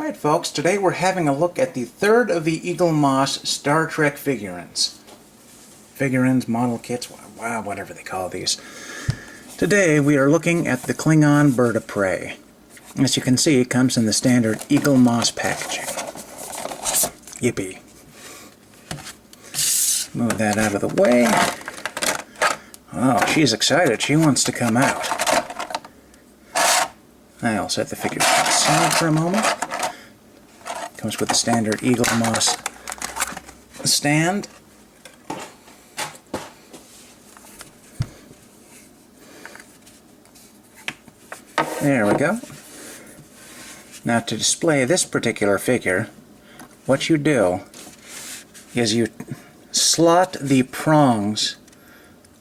Alright folks, today we're having a look at the third of the Eaglemoss Star Trek figurines. Figurines, model kits, wow, whatever they call these. Today we are looking at the Klingon bird of prey. As you can see, it comes in the standard Eaglemoss packaging. Yippee. Move that out of the way. Oh, she's excited. She wants to come out. I'll set the figure aside for a moment. Comes with the standard Eaglemoss stand. There we go. Now to display this particular figure, what you do is you slot the prongs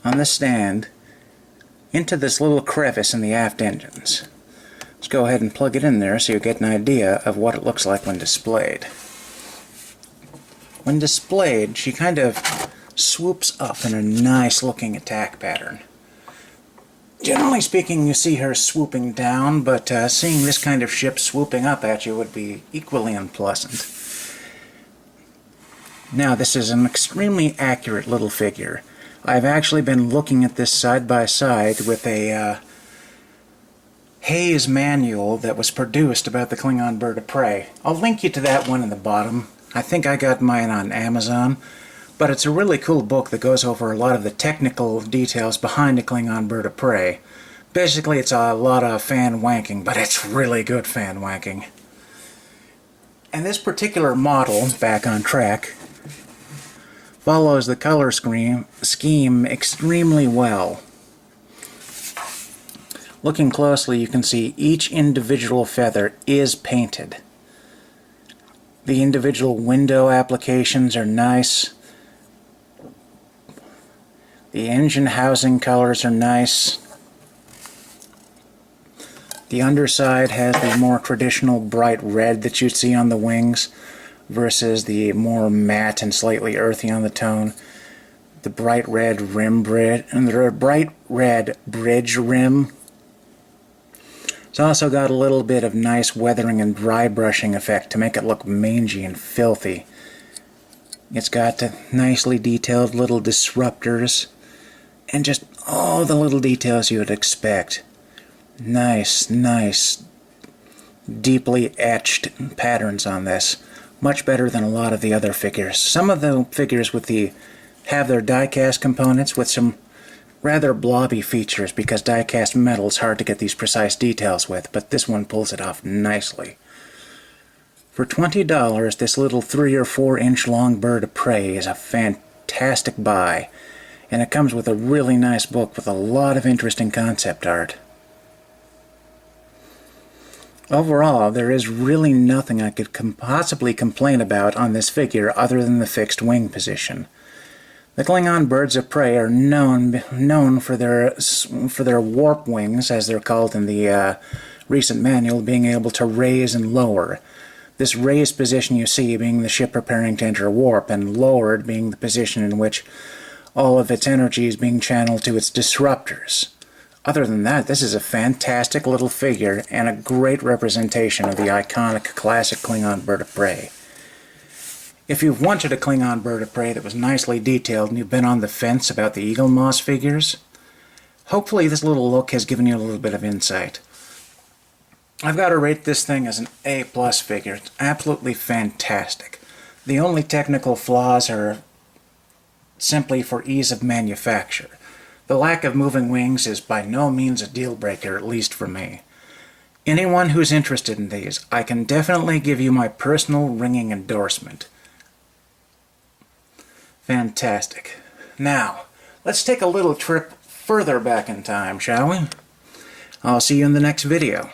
on the stand into this little crevice in the aft engines. Let's go ahead and plug it in there so you get an idea of what it looks like when displayed. When displayed, she kind of swoops up in a nice looking attack pattern. Generally speaking, you see her swooping down, but seeing this kind of ship swooping up at you would be equally unpleasant. Now, this is an extremely accurate little figure. I've actually been looking at this side by side with a Hayes manual that was produced about the Klingon bird of prey. I'll link you to that one in the bottom. I think I got mine on Amazon, but it's a really cool book that goes over a lot of the technical details behind the Klingon bird of prey. Basically, it's a lot of fan wanking, but it's really good fan wanking. And this particular model, back on track, follows the color scheme extremely well. Looking closely, you can see each individual feather is painted. The individual window applications are nice. The engine housing colors are nice. The underside has the more traditional bright red that you'd see on the wings versus the more matte and slightly earthy on the tone. The bright red rim bridge and the bright red bridge rim. It's also got a little bit of nice weathering and dry brushing effect to make it look mangy and filthy. It's got nicely detailed little disruptors and just all the little details you would expect. Nice, deeply etched patterns on this. Much better than a lot of the other figures. Some of the figures have their die-cast components with some rather blobby features because die-cast metal is hard to get these precise details with, but this one pulls it off nicely. For $20, this little 3 or 4 inch long bird of prey is a fantastic buy, and it comes with a really nice book with a lot of interesting concept art. Overall, there is really nothing I could possibly complain about on this figure other than the fixed wing position. The Klingon birds of prey are known for their warp wings, as they're called in the recent manual, being able to raise and lower. This raised position you see being the ship preparing to enter warp, and lowered being the position in which all of its energy is being channeled to its disruptors. Other than that, this is a fantastic little figure and a great representation of the iconic classic Klingon bird of prey. If you've wanted a Klingon bird of prey that was nicely detailed and you've been on the fence about the Eaglemoss figures, hopefully this little look has given you a little bit of insight. I've got to rate this thing as an A+ figure. It's absolutely fantastic. The only technical flaws are simply for ease of manufacture. The lack of moving wings is by no means a deal breaker, at least for me. Anyone who's interested in these, I can definitely give you my personal ringing endorsement. Fantastic. Now, let's take a little trip further back in time, shall we? I'll see you in the next video.